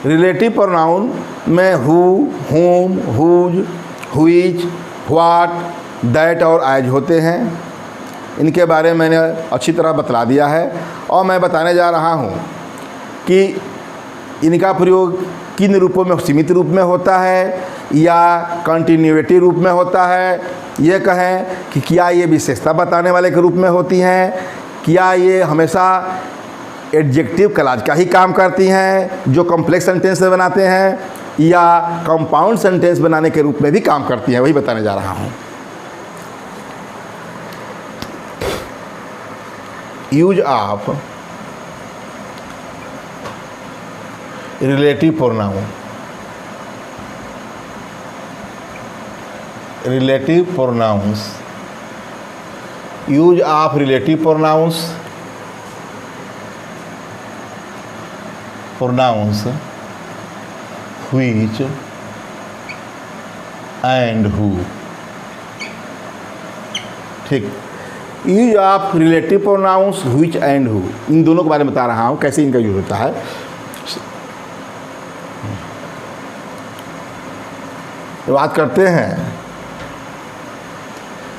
Relative pronoun में who, हुम, whose, which, what, that और एज होते हैं। इनके बारे में मैंने अच्छी तरह बतला दिया है और मैं बताने जा रहा हूँ कि इनका प्रयोग किन रूपों में, सीमित रूप में होता है या कंटिन्यूटी रूप में होता है। ये कहें कि क्या ये विशेषता बताने वाले के रूप में होती हैं, क्या ये हमेशा एडजेक्टिव क्लॉज का ही काम करती हैं जो कॉम्प्लेक्स सेंटेंस बनाते हैं, या कंपाउंड सेंटेंस बनाने के रूप में भी काम करती हैं, वही बताने जा रहा हूँ। Use of relative pronoun, relative pronouns, use of relative pronouns, pronouns which and who। ठीक, use of relative pronouns which and who, इन दोनों के बारे में बता रहा हूँ कैसे इनका यूज होता है। बात करते हैं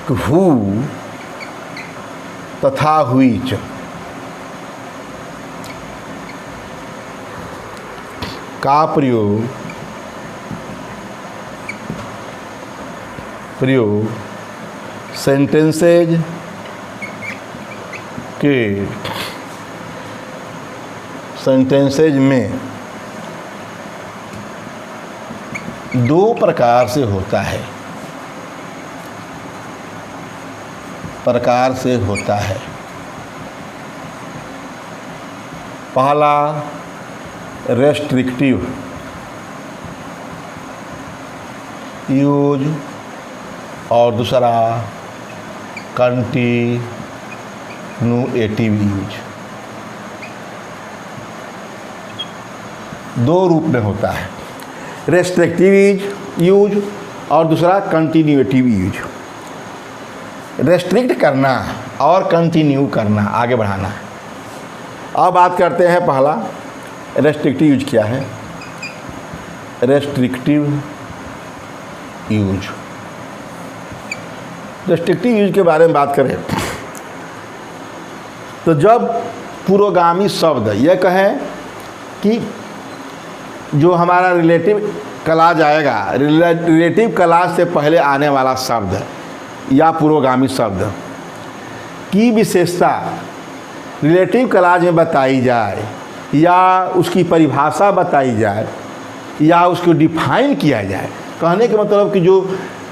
कि हु तथा which, का प्रयोग सेंटेंसेज में दो प्रकार से होता है, पहला रेस्ट्रिक्टिव यूज और दूसरा कंटिन्यूएटिव यूज। दो रूप में होता है, रेस्ट्रिक्टिव यूज और दूसरा कंटिन्यूएटिव यूज। रेस्ट्रिक्ट करना और कंटिन्यू करना, आगे बढ़ाना। अब बात करते हैं पहला रेस्ट्रिक्टिव यूज क्या है। रेस्ट्रिक्टिव यूज, रेस्ट्रिक्टिव यूज के बारे में बात करें तो जब पुरोगामी शब्द, यह कहें कि जो हमारा रिलेटिव क्लॉज आएगा, रिलेटिव क्लॉज से पहले आने वाला शब्द या पुरोगामी शब्द की विशेषता रिलेटिव क्लॉज में बताई जाए या उसकी परिभाषा बताई जाए या उसको डिफाइन किया जाए। कहने के मतलब कि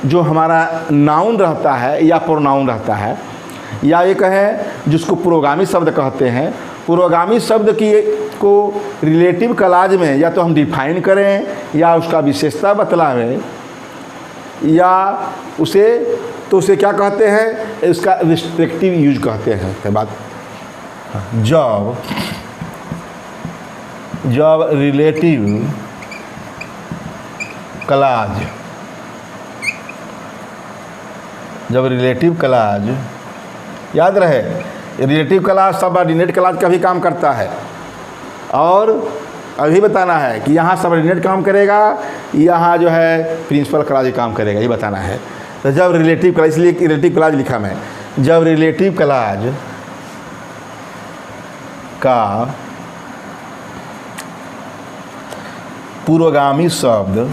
जो हमारा नाउन रहता है या प्रोनाउन रहता है, या ये कहें जिसको पुरोगामी शब्द कहते हैं, पुरोगामी शब्द को रिलेटिव क्लॉज में या तो हम डिफाइन करें या उसका विशेषता बतलावें या उसे क्या कहते हैं, इसका रिस्ट्रिक्टिव यूज कहते हैं। बात जब रिलेटिव क्लॉज, याद रहे रिलेटिव क्लॉज सबऑर्डिनेट क्लॉज का भी काम करता है, और अभी बताना है कि यहाँ सबऑर्डिनेट काम करेगा, यहाँ जो है प्रिंसिपल क्लॉज काम करेगा, ये बताना है। तो जब रिलेटिव क्लॉज, इसलिए रिलेटिव क्लॉज लिखा मैं, जब रिलेटिव क्लॉज का पुरोगामी शब्द,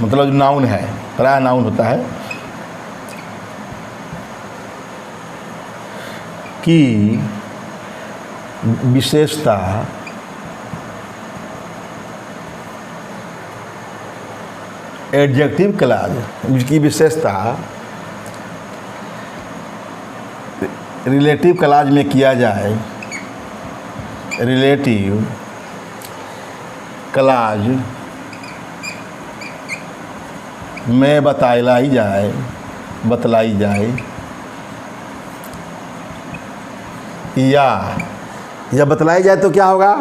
मतलब नाउन है, प्राय नाउन होता है, की विशेषता एडजेक्टिव क्लॉज, जिसकी विशेषता रिलेटिव क्लॉज में किया जाए, रिलेटिव क्लॉज में बतलाई जाए या बतलाई जाए तो क्या होगा,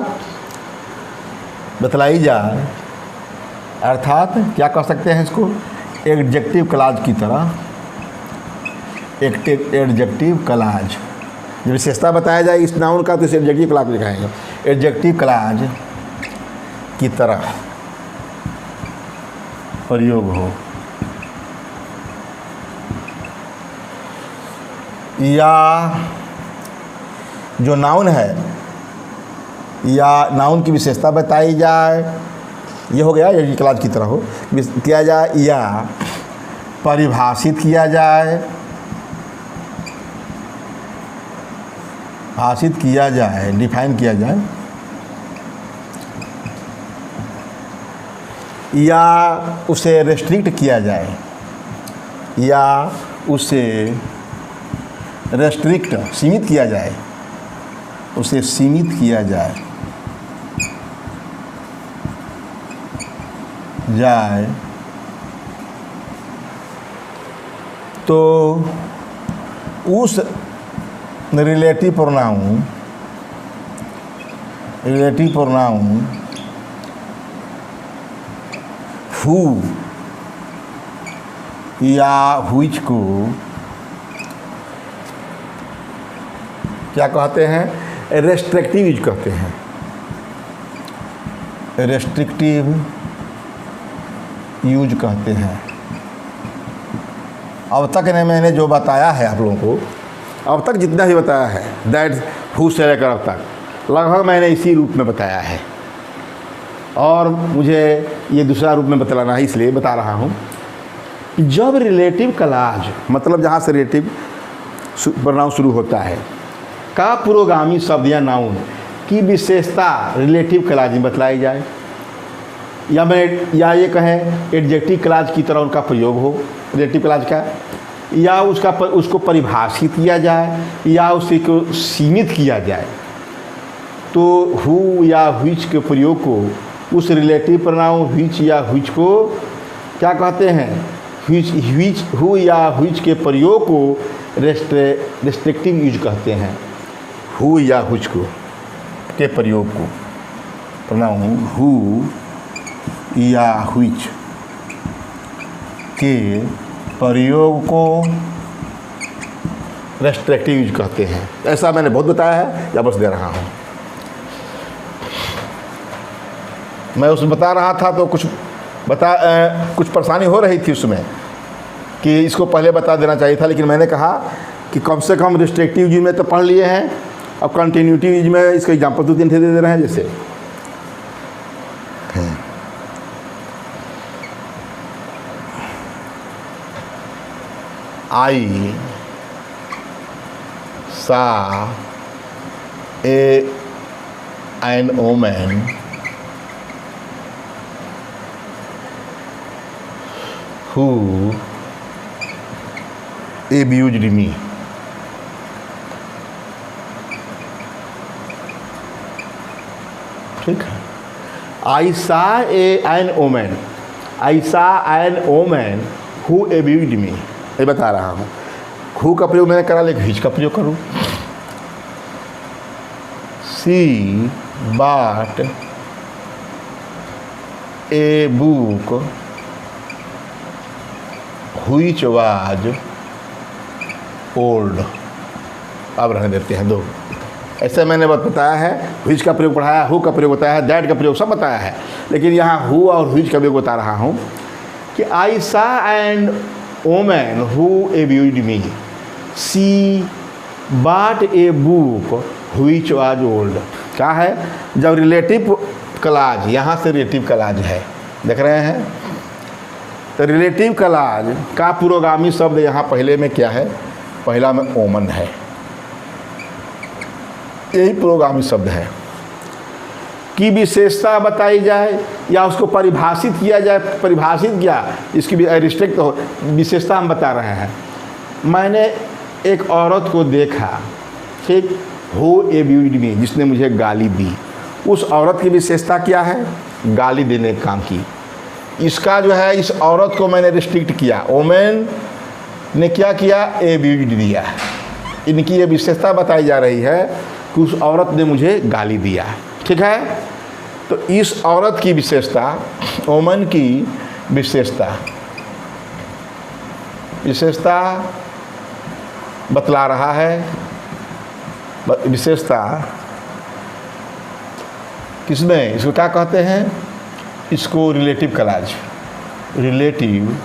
बतलाई जाए अर्थात क्या कर सकते हैं इसको, एडजेक्टिव क्लॉज की तरह, एडजेक्टिव क्लॉज, जब विशेषता बताया जाए इस नाउन का तो इसे एडजेक्टिव क्लॉज लिखाएंगे। एडजेक्टिव क्लॉज की तरह प्रयोग हो, या जो नाउन है या नाउन की विशेषता बताई जाए, ये हो गया एडजेक्टिव क्लॉज की तरह हो किया जाए, या परिभाषित किया जाए, भाषित किया जाए, डिफाइन किया जाए, या उसे रेस्ट्रिक्ट किया जाए, या उसे रेस्ट्रिक्ट सीमित किया जाए, उसे सीमित किया जाए तो उस रिलेटिव प्रोनाउन हु या व्हिच को क्या कहते हैं? रेस्ट्रिक्टिव यूज कहते हैं। रेस्ट्रिक्टिव यूज कहते हैं। अब तक ने मैंने जो बताया है आप लोगों को, अब तक जितना भी बताया है, दैट हु से लेकर अब तक लगभग मैंने इसी रूप में बताया है, और मुझे ये दूसरा रूप में बतलाना है, इसलिए बता रहा हूँ कि जब रिलेटिव क्लॉज मतलब जहाँ से रिलेटिव प्रोनाउन शुरू होता है का पुरोगामी शब्द या नाउन की विशेषता रिलेटिव क्लॉज में बतलाई जाए, या ये कहें एडजेक्टिव क्लॉज की तरह उनका प्रयोग हो रिलेटिव क्लॉज का, या उसको परिभाषित किया जाए, या उसी को सीमित किया जाए, तो हु या व्हिच के प्रयोग को उस रिलेटिव प्रोनाउन व्हिच या व्हिच को क्या कहते हैं? व्हिच हु या व्हिच के प्रयोग को रेस्ट्रिक्टिव यूज कहते हैं। हु या व्हिच को के प्रयोग को, प्रोनाउन हु या व्हिच के प्रयोग को रेस्ट्रिक्टिव यूज कहते हैं। ऐसा मैंने बहुत बताया है, या बस दे रहा हूँ। मैं उसमें बता रहा था तो कुछ परेशानी हो रही थी उसमें कि इसको पहले बता देना चाहिए था, लेकिन मैंने कहा कि कम से कम रेस्ट्रिक्टिव यूज में तो पढ़ लिए हैं, अब कंटिन्यूटी यूज में इसका एग्जाम्पल दो तीन दे रहे हैं। जैसे I saw an woman who abused me. ठीक है। I saw an woman who abused me, ये बता रहा हूँ। हु का प्रयोग मैंने करा, लेकिन व्हिच का प्रयोग करूँ। She bought a book which was old। अब रहने देते हैं दो। ऐसे मैंने बताया है, व्हिच का प्रयोग पढ़ाया, हु का प्रयोग बताया है, दैट का प्रयोग सब बताया है, लेकिन यहाँ हु और व्हिच का प्रयोग बता रहा हूँ कि I saw an woman who abused me. She bought a book which was old। क्या है? जब रिलेटिव क्लॉज, यहाँ से रिलेटिव क्लॉज है, देख रहे हैं, तो रिलेटिव क्लॉज का पुरोगामी शब्द यहाँ पहले में क्या है? पहला में ओमन है, यही पुरोगामी शब्द है। की विशेषता बताई जाए या उसको परिभाषित किया जाए, परिभाषित किया, इसकी भी रिस्ट्रिक्ट हो विशेषता हम बता रहे हैं। मैंने एक औरत को देखा, ठीक, हु एब्यूज्ड मी, जिसने मुझे गाली दी। उस औरत की विशेषता क्या है? गाली देने का काम की। इसका जो है, इस औरत को मैंने रिस्ट्रिक्ट किया, ओमेन ने क्या किया? एब्यूज्ड दिया। इनकी ये विशेषता बताई जा रही है कि उस औरत ने मुझे गाली दिया, ठीक है। तो इस औरत की विशेषता, ओमन की विशेषता बतला रहा है। विशेषता किसमें, इसको क्या कहते हैं, इसको रिलेटिव क्लॉज, रिलेटिव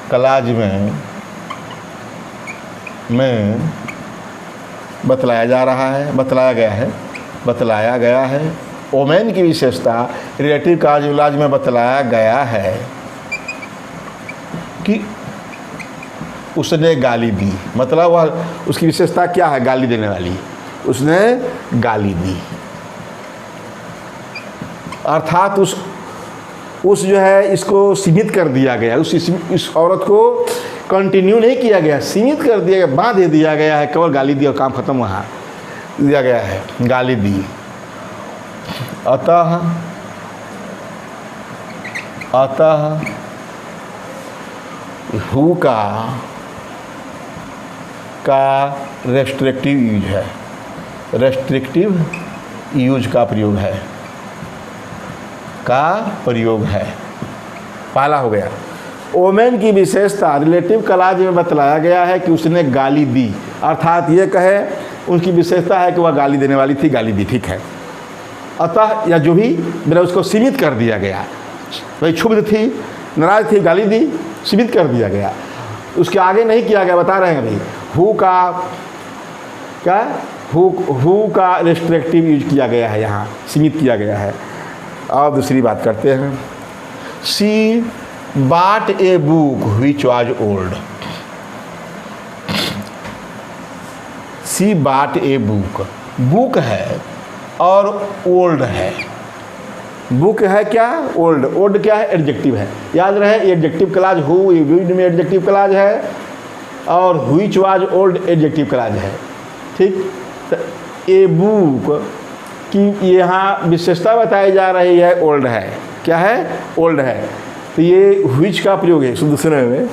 क्लॉज में बतलाया जा रहा है, बतलाया गया है। ओमेन की विशेषता रिलेटिव क्लॉज में बतलाया गया है कि उसने गाली दी, मतलब वह उसकी विशेषता क्या है, गाली देने वाली, उसने गाली दी। अर्थात उस जो है इसको सीमित कर दिया गया, इस औरत को कंटिन्यू नहीं किया गया, सीमित कर दिया गया, बांध दिया गया है, केवल गाली दी और काम खत्म वहाँ दिया गया है, गाली दी। अतः हु का रेस्ट्रिक्टिव यूज है, रेस्ट्रिक्टिव यूज का प्रयोग है। पहला हो गया। ओमेन की विशेषता रिलेटिव क्लॉज में बतलाया गया है कि उसने गाली दी, अर्थात ये कहे उनकी विशेषता है कि वह गाली देने वाली थी, गाली दी, ठीक है। अतः या जो भी मेरा उसको सीमित कर दिया गया, भाई क्षुब्ध थी, नाराज थी, गाली दी, सीमित कर दिया गया, उसके आगे नहीं किया गया। बता रहे हैं भाई हु का रेस्ट्रिक्टिव यूज किया गया है, यहाँ सीमित किया गया है। और दूसरी बात करते हैं। सी bought a book which was old. She bought a book. Book है और ओल्ड है। बुक है क्या, ओल्ड। ओल्ड क्या है, एडजेक्टिव है। याद रहे एडजेक्टिव क्लॉज हु में एडजेक्टिव क्लॉज है और which was old adjective clause है, ठीक। तो ए बुक की यहाँ विशेषता बताई जा रही है, ओल्ड है। क्या है, ओल्ड है। तो ये व्हिच का प्रयोग है दूसरे में।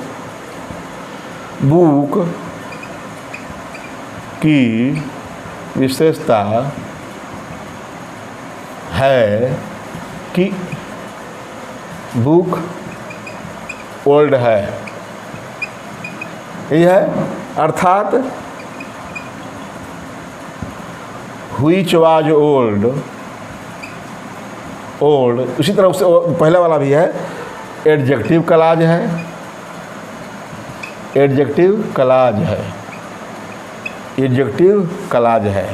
बुक की विशेषता है कि बुक ओल्ड है, यही है। अर्थात व्हिच वाज ओल्ड, उसी तरह उससे पहले वाला भी है, एडजेक्टिव क्लॉज है, एडजेक्टिव क्लॉज है, एडजेक्टिव क्लॉज है।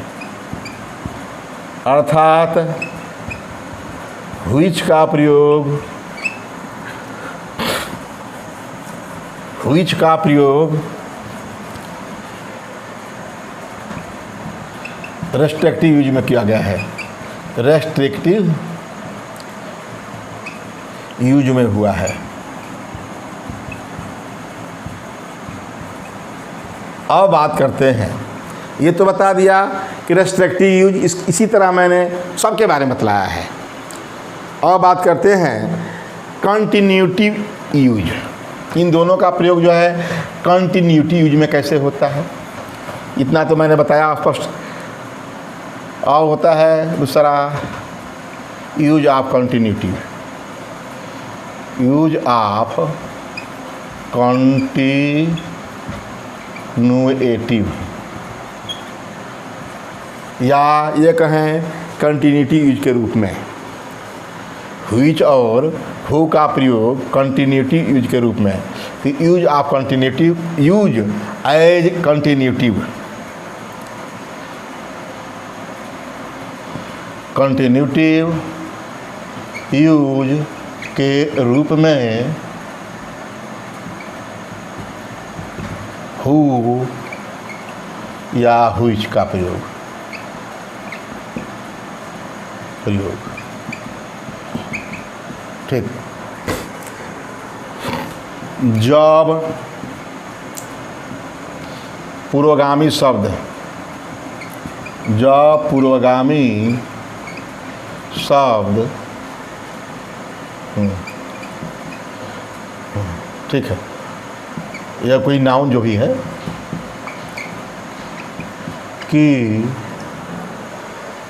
अर्थात व्हिच का प्रयोग, व्हिच का प्रयोग रेस्ट्रिक्टिव यूज में किया गया है, रेस्ट्रिक्टिव यूज में हुआ है। अब बात करते हैं, ये तो बता दिया कि रेस्ट्रिक्टिव यूज इसी तरह मैंने सबके बारे में बतलाया है। अब बात करते हैं कंटिन्यूटिव यूज। इन दोनों का प्रयोग जो है कंटिन्यूटी यूज में कैसे होता है, इतना तो मैंने बताया स्पष्ट। और होता है दूसरा use of continuity, use of continuative, या ये कहें कंटिन्यूटी यूज के रूप में। व्हिच और हु का प्रयोग कंटिन्यूटी यूज के रूप में। तो use of continuative, use as continuative, continuative use के रूप में हु या व्हिच का प्रयोग, ठीक। जब पूर्वगामी शब्द, जब पूर्वगामी शब्द ठीक है, या कोई नाउन जो भी है कि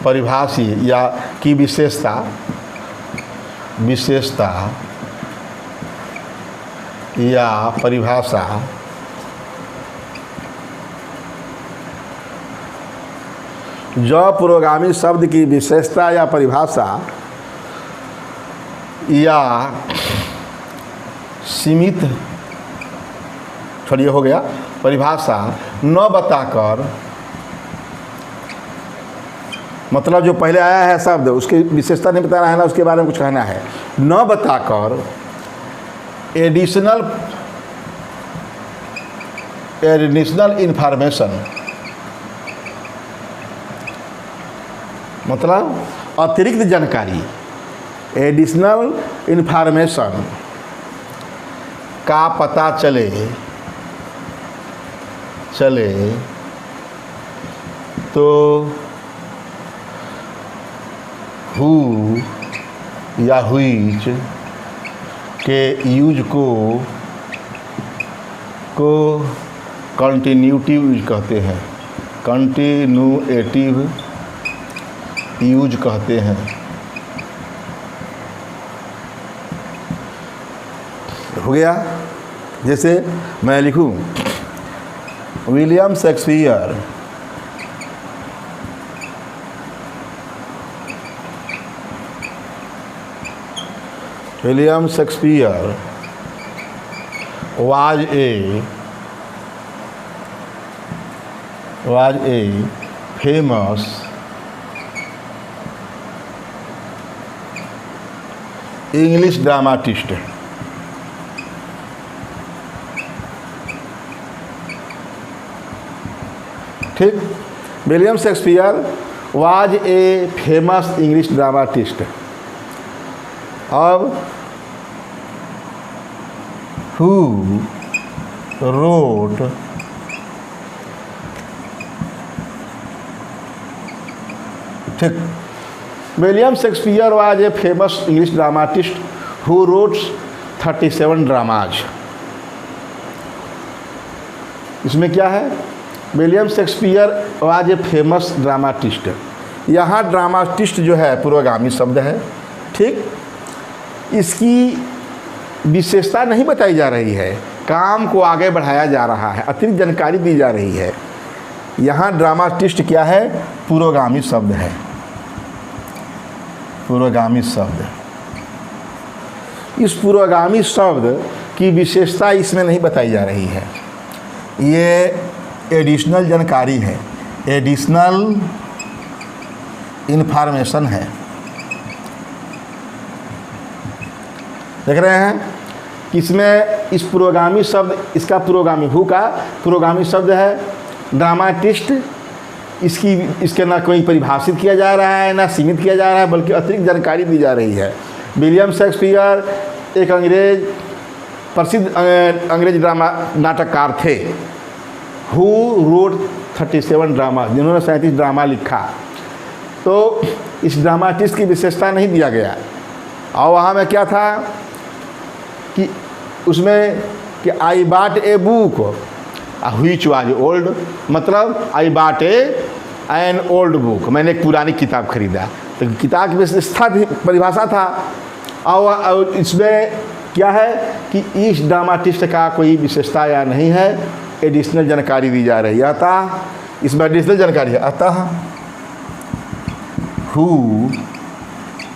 परिभाषी या की विशेषता या परिभाषा जो पुरोगामी शब्द की विशेषता या परिभाषा या सीमित, छोड़िए हो गया, परिभाषा न बताकर, मतलब जो पहले आया है शब्द उसकी विशेषता नहीं बता रहा है ना, उसके बारे में कुछ कहना है, न बताकर एडिशनल इंफॉर्मेशन, मतलब अतिरिक्त जानकारी, एडिशनल इंफॉर्मेशन का पता चले तो हु या व्हिच के यूज को कंटिन्यूटिव यूज कहते हैं, कंटिन्यूएटिव यूज कहते हैं। हो गया। जैसे मैं लिखूं William Shakespeare was a famous English dramatist। ठीक, William Shakespeare was a famous English dramatist. अब हु रोट ठीक, William Shakespeare was a famous English dramatist who wrote 37 dramas. इसमें क्या है, William Shakespeare was a famous dramatist. यहाँ dramatist जो है पूर्वगामी शब्द है। ठीक, इसकी विशेषता नहीं बताई जा रही है, काम को आगे बढ़ाया जा रहा है, अतिरिक्त जानकारी दी जा रही है। यहाँ ड्रामाटिस्ट क्या है, पूर्वगामी शब्द है, पूर्वगामी शब्द। इस पूर्वगामी शब्द की विशेषता इसमें नहीं बताई जा रही है, ये एडिशनल जानकारी है, एडिशनल इन्फॉर्मेशन है। देख रहे हैं कि इसमें इस पुरोगामी शब्द, इसका पुरोगामी हु का पुरोगामी शब्द है ड्रामाटिस्ट। इसके ना कोई परिभाषित किया जा रहा है ना सीमित किया जा रहा है, बल्कि अतिरिक्त जानकारी दी जा रही है। विलियम शेक्सपियर एक प्रसिद्ध अंग्रेज ड्रामा नाटककार थे। हु रोट 37 ड्रामा, जिन्होंने 37 ड्रामा लिखा। तो इस ड्रामाटिस्ट की विशेषता नहीं दिया गया। और वहाँ में क्या था कि उसमें कि आई bought a book which was old, मतलब आई बाट एन ओल्ड बुक, मैंने एक पुरानी किताब खरीदा। तो किताब की विशेषता थी, परिभाषा था। और इसमें क्या है कि इस ड्रामाटिस्ट का कोई विशेषता या नहीं है, एडिशनल जानकारी दी जा रही है। अतः इसमें एडिशनल जानकारी है। अतः हु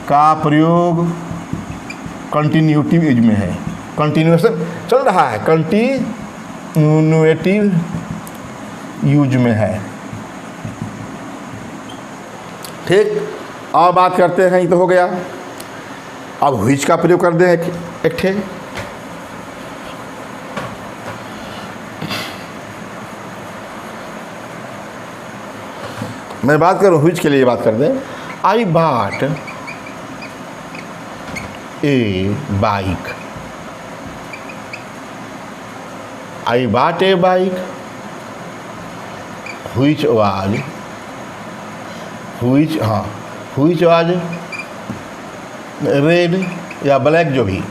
का प्रयोग कंटिन्यूटिव यूज में है, कंटिन्यूएशन चल रहा है, कंटिन्यूएटिव यूज में है। ठीक, और बात करते हैं, ये तो हो गया। अब व्हिच का प्रयोग कर दें एक ठे। मैं बात करूँ व्हिच के लिए, बात कर दें। आई bought a bike, I bought a bike which was red या ब्लैक, जो भी।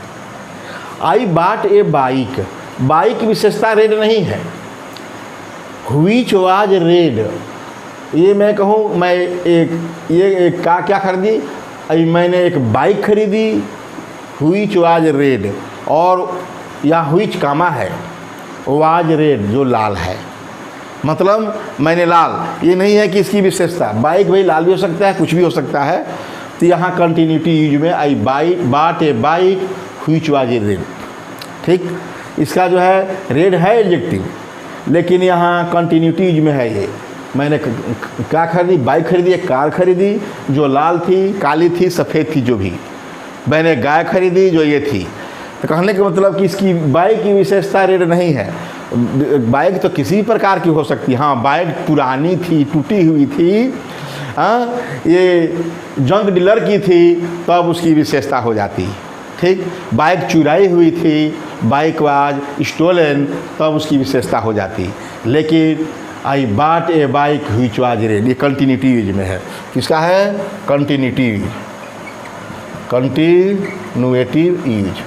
आई बाट ए बाइक, बाइक विशेषता रेड नहीं है। व्हिच वाज रेड, ये मैं कहूँ मैं एक का क्या खरीदी, मैंने एक बाइक खरीदी, व्हिच वाज रेड, और या व्हिच कामा है वाज रेड जो लाल है। मतलब मैंने लाल, ये नहीं है कि इसकी विशेषता। बाइक भाई लाल भी हो सकता है, कुछ भी हो सकता है। तो यहाँ कंटिन्यूटी यूज में I bought a bike which was a red. ठीक, इसका जो है रेड है एडजेक्टिव, लेकिन यहाँ कंटिन्यूटी यूज में है। ये मैंने क्या खरीदी, बाइक खरीदी, एक कार खरीदी जो लाल थी, काली थी, सफ़ेद थी, जो भी। मैंने गाय खरीदी जो ये थी। तो कहने का मतलब कि इसकी बाइक की विशेषता रेड नहीं है। बाइक तो किसी प्रकार की हो सकती है। हाँ, बाइक पुरानी थी, टूटी हुई थी, हाँ, ये जंक डीलर की थी, तब तो उसकी विशेषता हो जाती। ठीक, बाइक चुराई हुई थी, बाइक वाज स्टोलन, तब उसकी विशेषता हो जाती। लेकिन I bought a bike which was red, ये कंटिन्यूटी यूज में है। किसका है? Continuity, continuative use,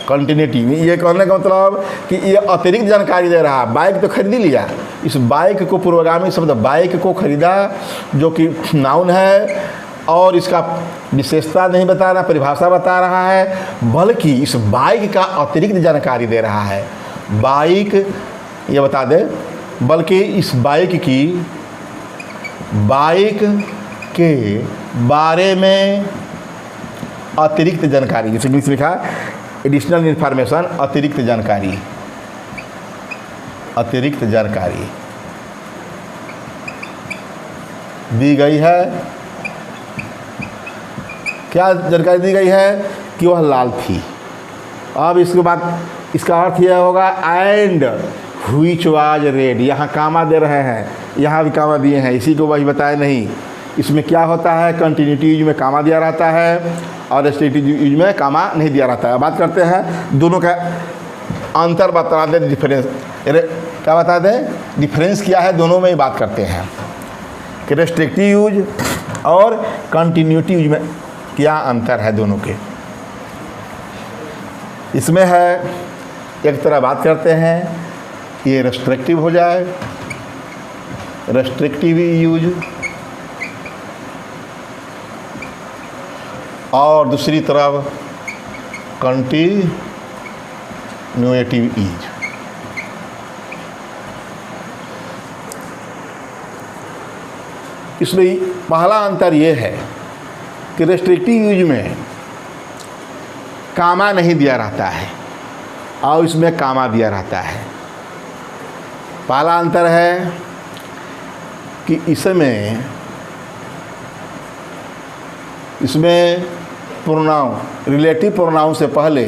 continuity. ये कहने का मतलब कि ये अतिरिक्त जानकारी दे रहा है। बाइक तो खरीद लिया, इस बाइक को पूर्वगामी शब्द बाइक को खरीदा जो कि नाउन है, और इसका विशेषता नहीं बता रहा, परिभाषा बता रहा है, बल्कि इस बाइक का अतिरिक्त जानकारी दे रहा है। बाइक ये बता दे, बल्कि इस बाइक के बारे में अतिरिक्त जानकारी, जैसे इंग्लिश में लिखा एडिशनल इन्फॉर्मेशन, अतिरिक्त जानकारी, अतिरिक्त जानकारी दी गई है। क्या जानकारी दी गई है? कि वह लाल थी। अब इसके बाद इसका अर्थ यह होगा एंड व्हिच वाज रेड। यहाँ कामा दे रहे हैं, यहाँ भी कामा दिए हैं, इसी को वही बताया नहीं। इसमें क्या होता है? कंटिन्यूटी यूज में कामा दिया रहता है और रेस्ट्रिक्टिव यूज में कामा नहीं दिया रहता है। बात करते हैं दोनों का अंतर, बता दें डिफरेंस। क्या बता दें? डिफरेंस क्या है दोनों में ही बात करते हैं कि रेस्ट्रिक्टिव यूज और कंटिन्यूटी यूज में क्या अंतर है दोनों के। इसमें है, एक तरह बात करते हैं, ये रेस्ट्रिक्टिव हो जाए, रेस्ट्रिक्टिव यूज, और दूसरी तरफ कंटिन्यूएटिव यूज। इसमें पहला अंतर ये है कि रेस्ट्रिक्टिव यूज में कामा नहीं दिया रहता है और इसमें कामा दिया रहता है। पहला अंतर है कि इसमें प्रोनाउन, रिलेटिव प्रोनाउन से पहले,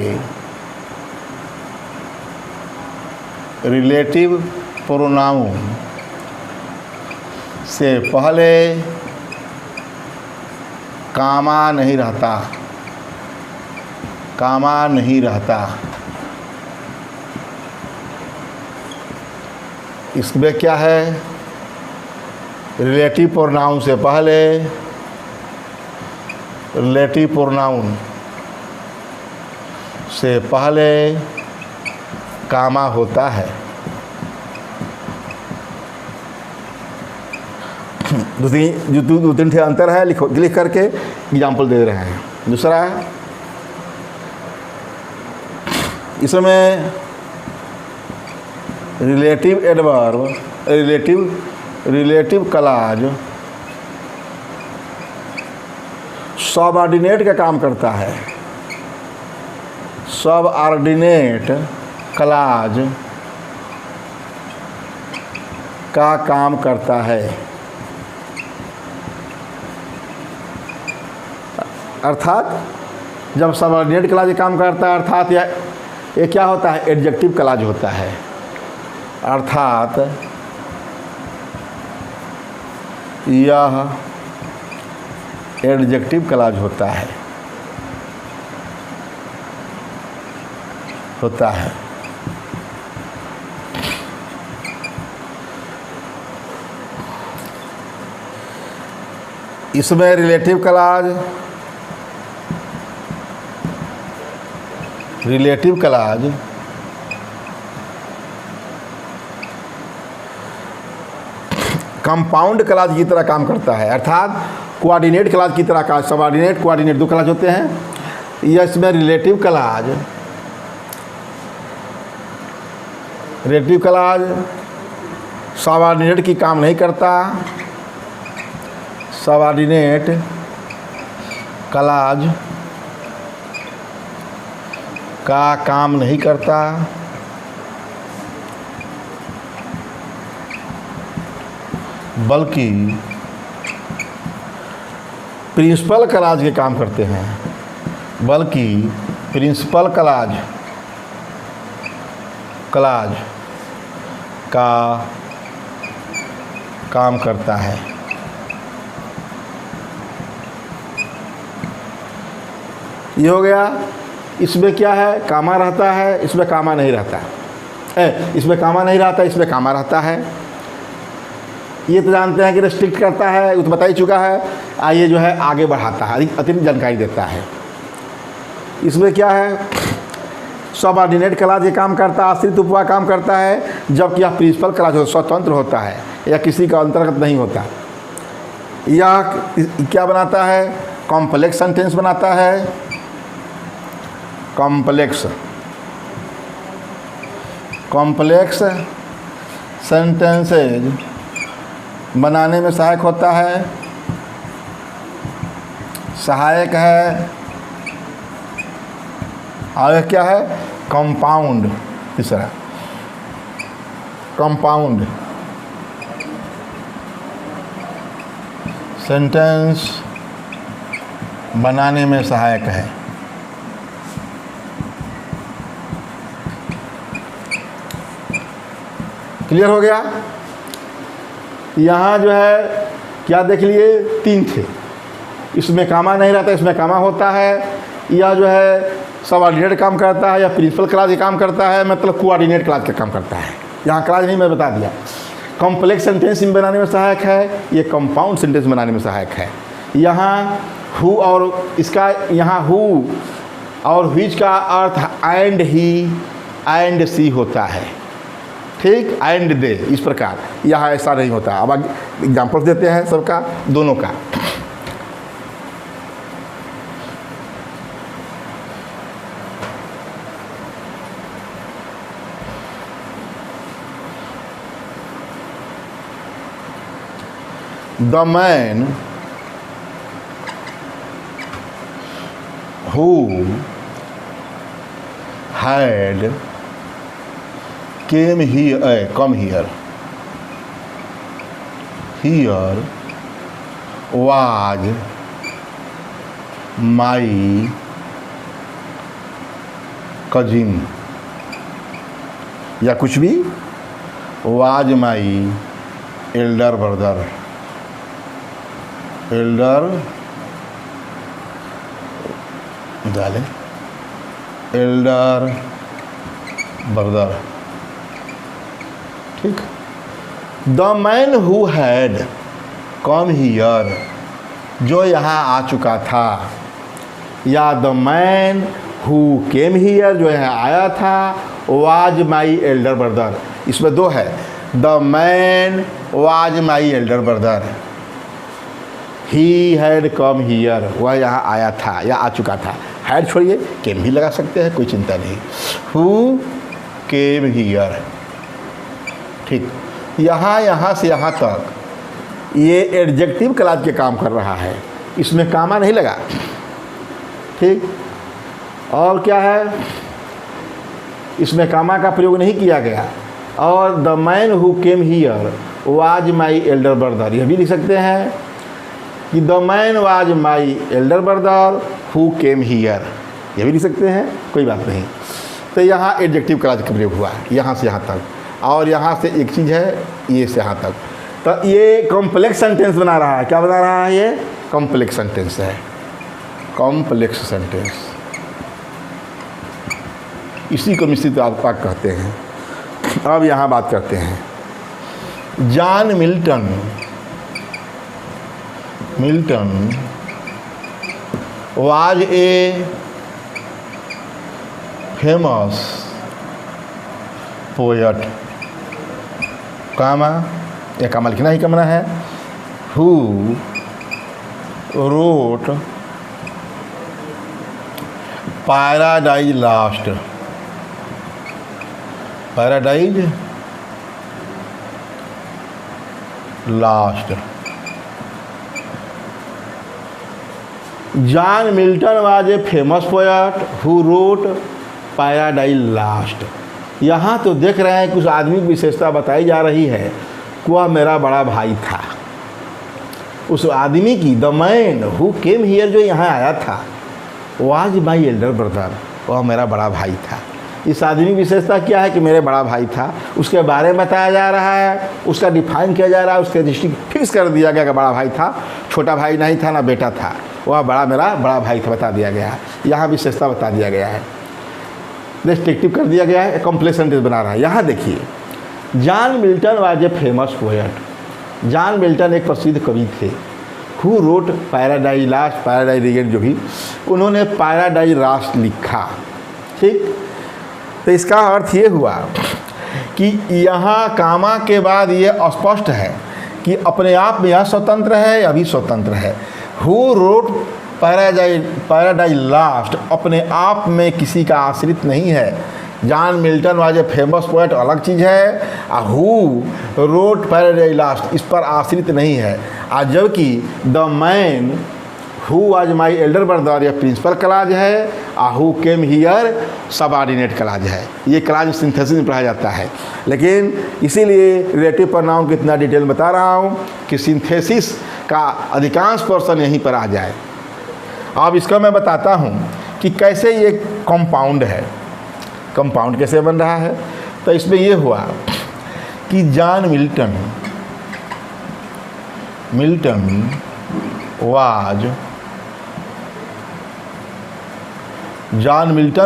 रिलेटिव प्रोनाउन से पहले कामा नहीं रहता, कामा नहीं रहता। इसमें क्या है? रिलेटिव प्रोनाउन से पहले, रिलेटिव प्रोनाउन से पहले कामा होता है। दो तीन ठे अंतर है, लिख करके एग्जाम्पल दे रहे हैं। दूसरा, इसमें relative adverb, relative clause subordinate का काम करता है, सबऑर्डिनेट क्लॉज का काम करता है। अर्थात जब सबऑर्डिनेट क्लॉज काम करता है, अर्थात ये क्या होता है? एडजेक्टिव क्लॉज होता है। अर्थात यह एडजेक्टिव क्लॉज होता है, इसमें रिलेटिव क्लॉज कंपाउंड क्लॉज की तरह काम करता है। अर्थात कोऑर्डिनेट क्लॉज की तरह का, सबऑर्डिनेट कोऑर्डिनेट दो क्लॉज होते हैं। यह इसमें रिलेटिव क्लॉज सबऑर्डिनेट की काम नहीं करता, सबऑर्डिनेट क्लॉज का काम नहीं करता, बल्कि प्रिंसिपल क्लॉज के काम करते हैं, बल्कि प्रिंसिपल क्लॉज का काम करता है। ये हो गया। इसमें क्या है, कामा रहता है, इसमें कामा नहीं रहता है, इसमें कामा नहीं रहता, इसमें कामा रहता है। ये तो जानते हैं कि रेस्ट्रिक्ट करता है, वो तो बता ही चुका है। आइए जो है आगे बढ़ाता है, अतिरिक्त जानकारी देता है। इसमें क्या है, सबऑर्डिनेट क्लॉज ये काम करता है, आश्रित उपवा काम करता है, जबकि यह प्रिंसिपल क्लॉज स्वतंत्र होता है या किसी का अंतर्गत नहीं होता। यह क्या बनाता है, कॉम्प्लेक्स सेंटेंस बनाता है, कॉम्प्लेक्स सेंटेंसेज बनाने में सहायक होता है, सहायक है। और क्या है, कंपाउंड, तीसरा कंपाउंड सेंटेंस बनाने में सहायक है। क्लियर हो गया। यहाँ जो है क्या देख लिए, 3 थे। इसमें कामा नहीं रहता, इसमें कामा होता है। या जो है सबऑर्डिनेट काम करता है, या प्रिंसिपल क्लॉज काम करता है, मतलब कोऑर्डिनेट क्लॉज का काम करता है। यहाँ क्लॉज नहीं, मैं बता दिया। कॉम्प्लेक्स सेंटेंस बनाने में सहायक है, ये कंपाउंड सेंटेंस बनाने में सहायक है। यहाँ हु और इसका, यहाँ हु और व्हिच का अर्थ एंड ही एंड सी होता है, ठीक, एंड दे, इस प्रकार। यहाँ ऐसा नहीं होता। अब एग्जाम्पल्स देते हैं सबका, दोनों का। The man who had come here was my cousin, या कुछ भी, was my elder brother, elder brother, ठीक। The man who had come here, जो यहाँ आ चुका था, या the man who came here, जो यहाँ आया था, वाज माई एल्डर ब्रदर। इसमें 2 है, the man was my elder brother, he had come here, वह यहाँ आया था या आ चुका था। हैड छोड़िए, केम भी लगा सकते हैं, कोई चिंता नहीं। हु केम हियर, ठीक। यहाँ से यहाँ तक ये एडजेक्टिव क्लॉज के काम कर रहा है, इसमें कामा नहीं लगा, ठीक। और क्या है, इसमें कामा का प्रयोग नहीं किया गया। और the man who came here was my elder brother, यह भी लिख सकते हैं कि the man was my elder brother who came here, ये भी लिख सकते हैं, कोई बात नहीं। तो यहाँ एडजेक्टिव क्लॉज का प्रयोग हुआ, यहाँ से यहाँ तक। और यहाँ से एक चीज़ है, ये से यहाँ तक। तो ये कॉम्प्लेक्स सेंटेंस बना रहा है। क्या बना रहा है, ये कॉम्प्लेक्स सेंटेंस है, कॉम्प्लेक्स सेंटेंस। इसी को मिश्रित वाक्य कहते हैं। अब यहाँ बात करते हैं। John Milton was a famous poet, कामा, या कामा लिखना ही कमना है, who wrote Paradise Lost, last. John Milton was a famous poet who wrote paradise last. यहाँ तो देख रहे हैं कुछ आदमी की विशेषता बताई जा रही है, वह मेरा बड़ा भाई था। उस आदमी की, the man who came here, जो यहाँ आया था, वाज माई एल्डर ब्रदर, वह मेरा बड़ा भाई था। इस आदमी की विशेषता क्या है कि मेरे बड़ा भाई था, उसके बारे में बताया जा रहा है, उसका डिफाइन किया जा रहा है, उसके डिस्ट्रिक्ट फिक्स कर दिया गया कि बड़ा भाई था, छोटा भाई नहीं था ना बेटा था, वह मेरा बड़ा भाई था, बता दिया गया है। यहाँ विशेषता बता दिया गया है, रेस्ट्रिक्टिव कर दिया गया है, कॉम्प्लेक्स सेंटेंस बना रहा है। यहाँ देखिए, John Milton was a famous poet. John Milton एक प्रसिद्ध कवि थे। Who wrote paradise last, paradise regain, जो भी उन्होंने पैराडाइज लास्ट लिखा। ठीक, तो इसका अर्थ ये हुआ कि यहाँ कामा के बाद ये स्पष्ट है कि अपने आप में यह स्वतंत्र है या भी स्वतंत्र है। हु रोट पैराडाइज लास्ट अपने आप में किसी का आश्रित नहीं है। John Milton was a famous poet अलग चीज़ है, हु रोट पैराडाइज लास्ट इस पर आश्रित नहीं है। जबकि the man who was my elder brother यह प्रिंसिपल क्लाज है, who came here subordinate clause है। ये क्लाज सिंथेसिस में पढ़ाया जाता है, लेकिन इसीलिए रिलेटिव प्रोनाउन को इतना डिटेल बता रहा हूँ कि सिंथेसिस का अधिकांश पोर्शन यहीं पर आ जाए। अब इसका मैं बताता हूँ कि कैसे ये कंपाउंड है, कंपाउंड कैसे बन रहा है। तो इसमें ये हुआ कि John Milton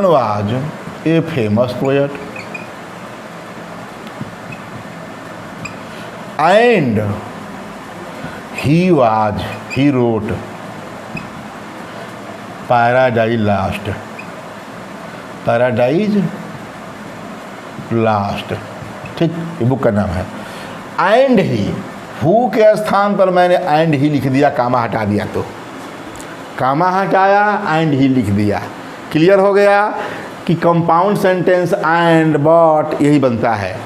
was a famous poet and he wrote paradise last. ठीक, ये बुक का नाम है। एंड ही, हु के स्थान पर मैंने एंड ही लिख दिया, कामा हटा दिया, तो कामा हटाया, एंड ही लिख दिया। क्लियर हो गया कि कंपाउंड सेंटेंस एंड बट यही बनता है,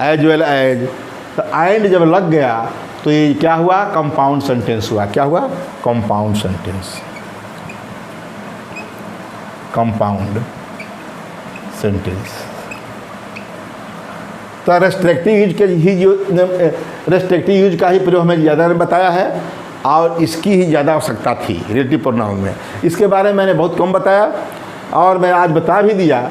एज वेल एज। तो एंड जब लग गया तो ये क्या हुआ, कंपाउंड सेंटेंस हुआ। क्या हुआ, कंपाउंड सेंटेंस, कंपाउंड सेंटेंस। तो रेस्ट्रिक्टिव यूज के ही जो रेस्ट्रिक्टिव यूज का ही प्रयोग हमें ज़्यादा बताया है और इसकी ही ज़्यादा आवश्यकता थी रिलेटिव प्रोनाउन में। इसके बारे में मैंने बहुत कम बताया और मैं आज बता भी दिया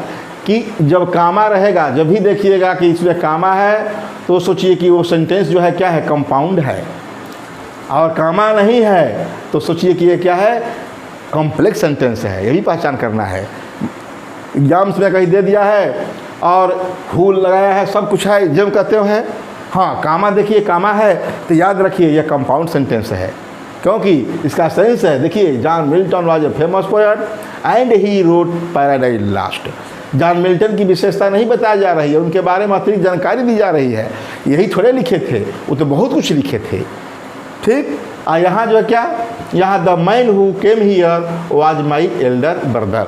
कि जब कामा रहेगा, जब भी देखिएगा कि इसमें कामा है तो सोचिए कि वो सेंटेंस जो है क्या है, कंपाउंड है, और कामा नहीं है तो सोचिए कि ये क्या है, कॉम्प्लेक्स सेंटेंस है। यही पहचान करना है। एग्जाम्स में कहीं दे दिया है और हु लगाया है, सब कुछ है, जब कहते हो है हाँ कामा, देखिए कामा है तो याद रखिए यह कंपाउंड सेंटेंस है, क्योंकि इसका सेंस है। देखिए, John Milton was a famous poet and he wrote paradise last. John Milton की विशेषता नहीं बताई जा रही है, उनके बारे में अतिरिक्त जानकारी दी जा रही है। यही थोड़े लिखे थे, वो तो बहुत कुछ लिखे थे। ठीक, और यहाँ जो है क्या, यहाँ the man who came here was my elder brother.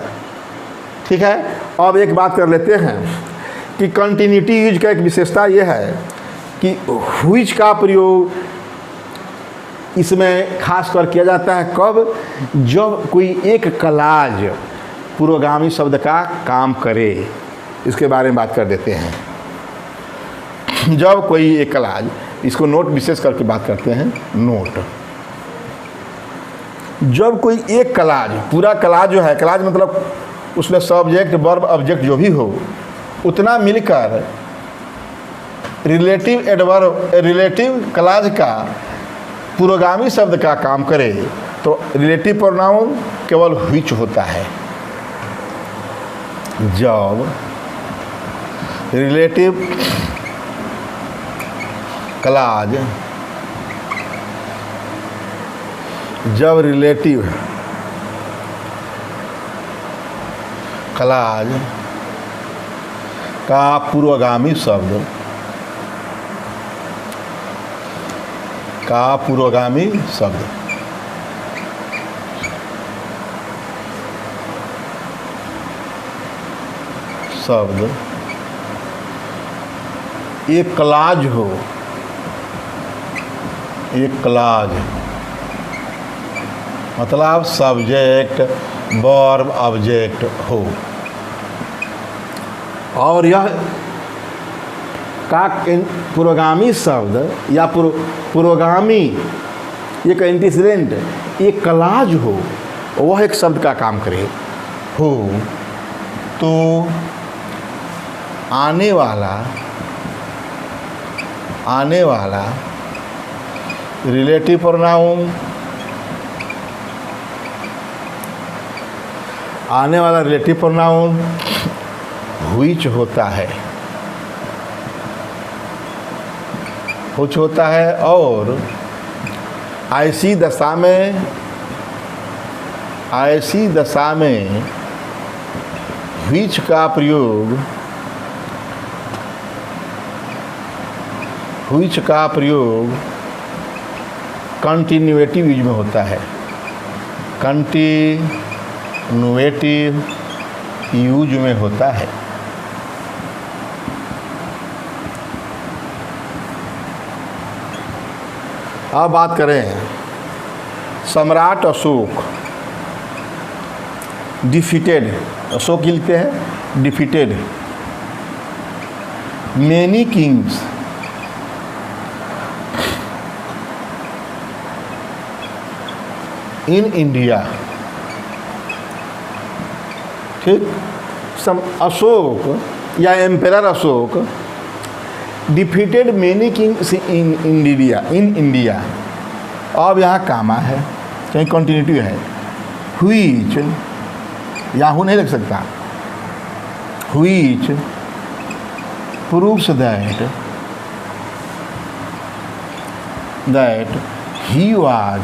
ठीक है, अब एक बात कर लेते हैं कि कंटिन्यूटी यूज का एक विशेषता ये है कि व्हिच का प्रयोग इसमें खास कर किया जाता है कब, जब कोई एक क्लाज पूर्वगामी शब्द का काम करे। इसके बारे में बात कर देते हैं। जब कोई एक क्लाज, इसको नोट विशेष करके बात करते हैं, नोट। जब कोई एक क्लाज, पूरा क्लाज जो है, क्लाज मतलब उसमें सब्जेक्ट वर्ब ऑब्जेक्ट जो भी हो उतना मिलकर रिलेटिव एडवर्ब, रिलेटिव क्लाज का पूर्वगामी शब्द का काम करे तो रिलेटिव प्रोनाउन केवल व्हिच होता है। जब रिलेटिव क्लाज, जब रिलेटिव क्लाज का पूर्वगामी शब्द एक क्लाज हो, एक क्लॉज मतलब सब्जेक्ट वर्ब ऑब्जेक्ट हो, और यह का पुरोगामी शब्द या पुरोगामी एक एंटीसीडेंट एक क्लॉज हो, वह एक शब्द का काम करे हो, तो आने वाला रिलेटिव प्रोनाउन व्हिच होता है और ऐसी दशा में व्हिच का प्रयोग कंटिन्यूएटिव यूज में होता है, कंटिन्यूएटिव यूज में होता है। अब बात करें सम्राट अशोक डिफीटेड, अशोक लिखते हैं defeated many kings in India. ठीक, अशोक या emperor Ashok defeated many kings in India. अब यहाँ कामा है, कहीं कंटिन्यूटी है, व्हिच याहू नहीं लग सकता, which proves that he was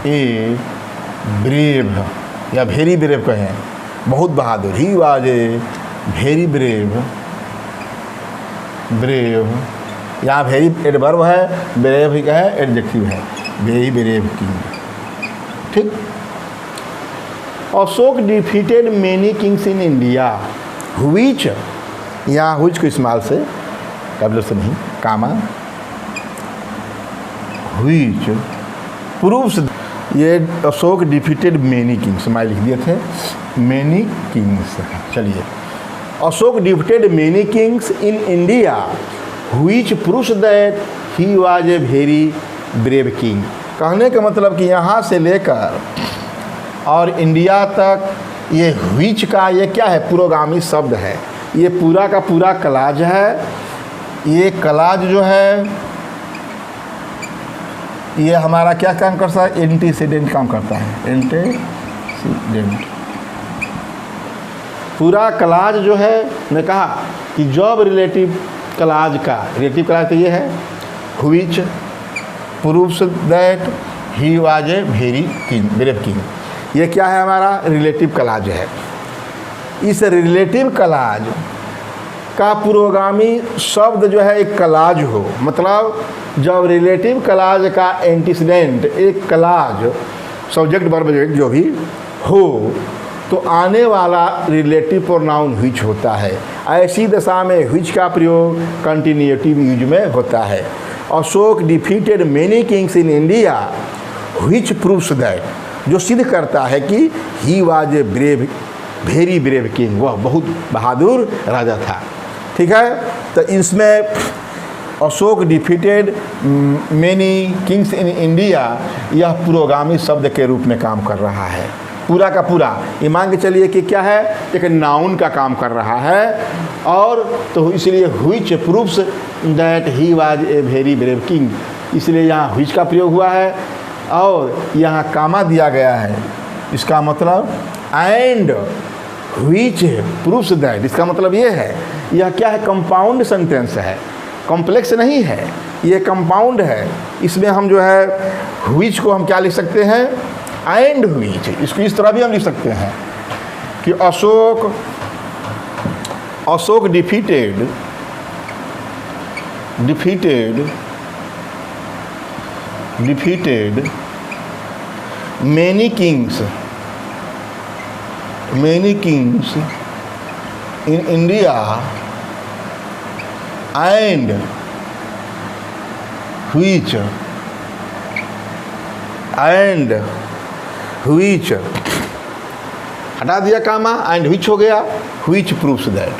a brave या वेरी ब्रेव कहें, बहुत बहादुर, he was a very brave यहाँ वेरी एडवर्ब है, ब्रेव ही कहे एडजेक्टिव है, वेरी ब्रेव किंग। ठीक, Ashok defeated many kings in India, which यहाँ व्हिच को इस्तेमाल से कैपिटल से नहीं, कामा, व्हिच प्रूव्स, ये अशोक डिफीटेड मेनी किंग्स मैं लिख दिए थे, मेनी किंग्स। चलिए, Ashok defeated many kings in India which proves that he was a very brave king. कहने का मतलब कि यहाँ से लेकर और इंडिया तक ये व्हिच का ये क्या है, पुरोगामी शब्द है, ये पूरा का पूरा क्लॉज है। ये क्लॉज जो है ये हमारा क्या काम करता है, एंटीसीडेंट काम करता है, एंटीसीडेंट। पूरा क्लॉज जो है, मैं कहा कि जब रिलेटिव क्लॉज तो ये है which proves that he was a very brave king. ये क्या है, हमारा रिलेटिव क्लॉज है। इस रिलेटिव क्लॉज का पुरोगामी शब्द जो है एक क्लॉज हो, मतलब जब रिलेटिव क्लॉज का एंटीसीडेंट एक क्लॉज सब्जेक्ट वर्ब जो भी हो, तो आने वाला रिलेटिव प्रोनाउन व्हिच होता है। ऐसी दशा में व्हिच का प्रयोग कंटिन्यूएटिव यूज में होता है। Ashok defeated many kings in India which proves that, जो सिद्ध करता है कि ही was a brave very brave king, वह बहुत बहादुर राजा था। ठीक है, तो इसमें Ashok defeated many kings in India यह पुरोगामी शब्द के रूप में काम कर रहा है। पूरा का पूरा ये मान के चलिए कि क्या है, एक नाउन का काम कर रहा है, और तो इसलिए which proves that he was a very brave king, इसलिए यहाँ व्हिच का प्रयोग हुआ है और यहाँ कामा दिया गया है। इसका मतलब एंड व्हिच प्रूव्स दैट, इसका मतलब ये है, यह क्या है, कंपाउंड सेंटेंस है, कॉम्प्लेक्स नहीं है, ये कंपाउंड है। इसमें हम जो है व्हिच को हम क्या लिख सकते हैं, एंड व्हिच। इसको इस तरह भी हम लिख सकते हैं कि Ashok defeated many kings in India which and which, हटा दिया कामा, एंड which हो गया, which proves that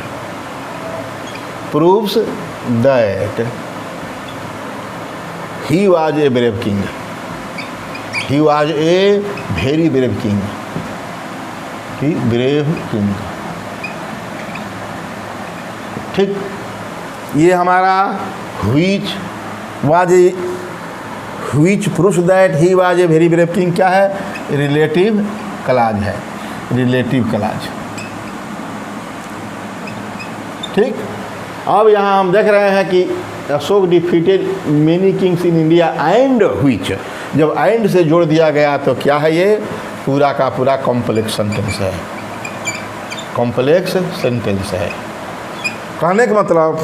he was a brave king, he was a very brave king, he brave king। ठीक, ये हमारा which was a, which proves that he was a very brave king क्या है, relative clause है, relative clause. ठीक, अब यहाँ हम देख रहे हैं कि Ashok defeated many kings in India and which, जब एंड से जोड़ दिया गया तो क्या है, ये पूरा का पूरा कॉम्प्लेक्स सेंटेंस है, कॉम्प्लेक्स सेंटेंस है। कहने का मतलब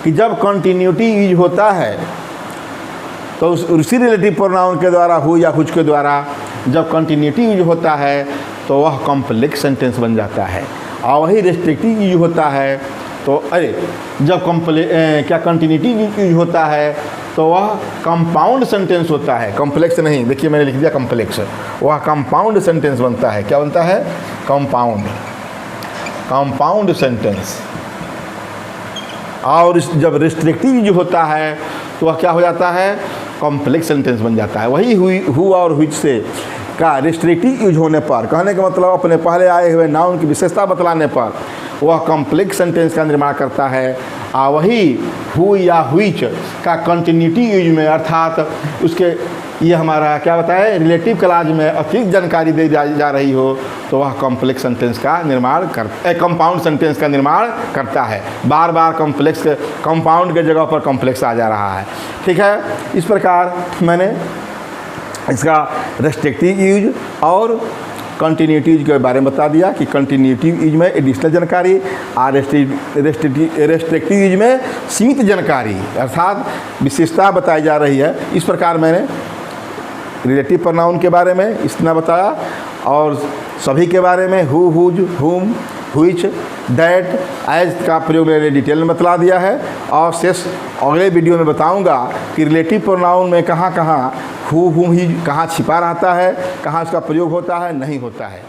कि जब कंटिन्यूटी यूज होता है तो उसी रिलेटिव प्रोनाउन के द्वारा हु या हुच के द्वारा जब कंटिन्यूटी यूज होता है तो वह कॉम्प्लेक्स सेंटेंस बन जाता है, और वही रेस्ट्रिक्टिव यूज होता है तो जब क्या कंटिन्यूटी यूज होता है तो वह कंपाउंड सेंटेंस होता है, कॉम्प्लेक्स नहीं। देखिए मैंने लिख दिया कॉम्प्लेक्स, वह कंपाउंड सेंटेंस बनता है। क्या बनता है, कंपाउंड, कंपाउंड सेंटेंस। और जब रिस्ट्रिक्टिव यूज होता है तो वह क्या हो जाता है, कॉम्प्लेक्स सेंटेंस बन जाता है। वही हु और व्हिच से का रिस्ट्रिक्टिव यूज होने पर, कहने का मतलब अपने पहले आए हुए नाउन की विशेषता बतलाने पर वह कॉम्प्लेक्स सेंटेंस का निर्माण करता है। और वही हु या व्हिच का कंटिन्यूटी यूज में, अर्थात उसके ये हमारा क्या बताए, रिलेटिव क्लॉज में अतिरिक्त जानकारी दे जा रही हो तो वह कॉम्प्लेक्स सेंटेंस का निर्माण कंपाउंड सेंटेंस का निर्माण करता है। बार बार कॉम्प्लेक्स, कंपाउंड के जगह पर कॉम्प्लेक्स आ जा रहा है। ठीक है, इस प्रकार मैंने इसका रेस्ट्रिक्टिव यूज और कंटिन्यूटी यूज के बारे में बता दिया कि कंटिन्यूटी यूज में एडिशनल जानकारी और रेस्ट्रिक्टिव यूज में सीमित जानकारी अर्थात विशेषता बताई जा रही है। इस प्रकार मैंने रिलेटिव प्रोनाउन के बारे में इतना बताया और सभी के बारे में हु, हुज, हुम, व्हिच, दैट, एज का प्रयोग मैंने डिटेल में बतला दिया है। और शेष अगले वीडियो में बताऊंगा कि रिलेटिव प्रोनाउन में कहाँ कहाँ हु, हुम, ही कहाँ छिपा रहता है, कहाँ इसका प्रयोग होता है, नहीं होता है।